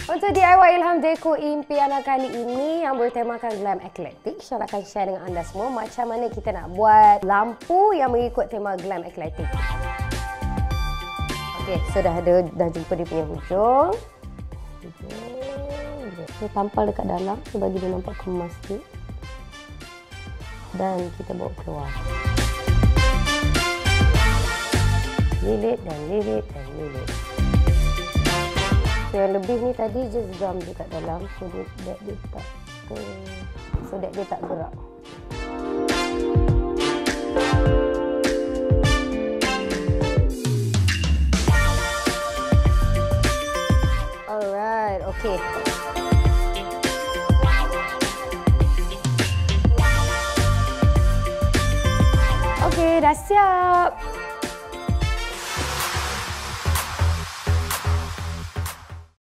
Untuk DIY Ilham Dekor Impiana kali ini yang bertemakan Glam Eklektik, Shalma akan share dengan anda semua macam mana kita nak buat lampu yang mengikut tema Glam Eklektik. Okey, so dah jumpa dia punya hujung. Kita tampal dekat dalam, so bagi dia nampak kemas sikit. Dan kita bawa keluar. Lilit dan lilit dan lilit. So yang lebih ni tadi just jam je kat dalam so that dia tak gerak. Alright, okay. Okay, dah siap.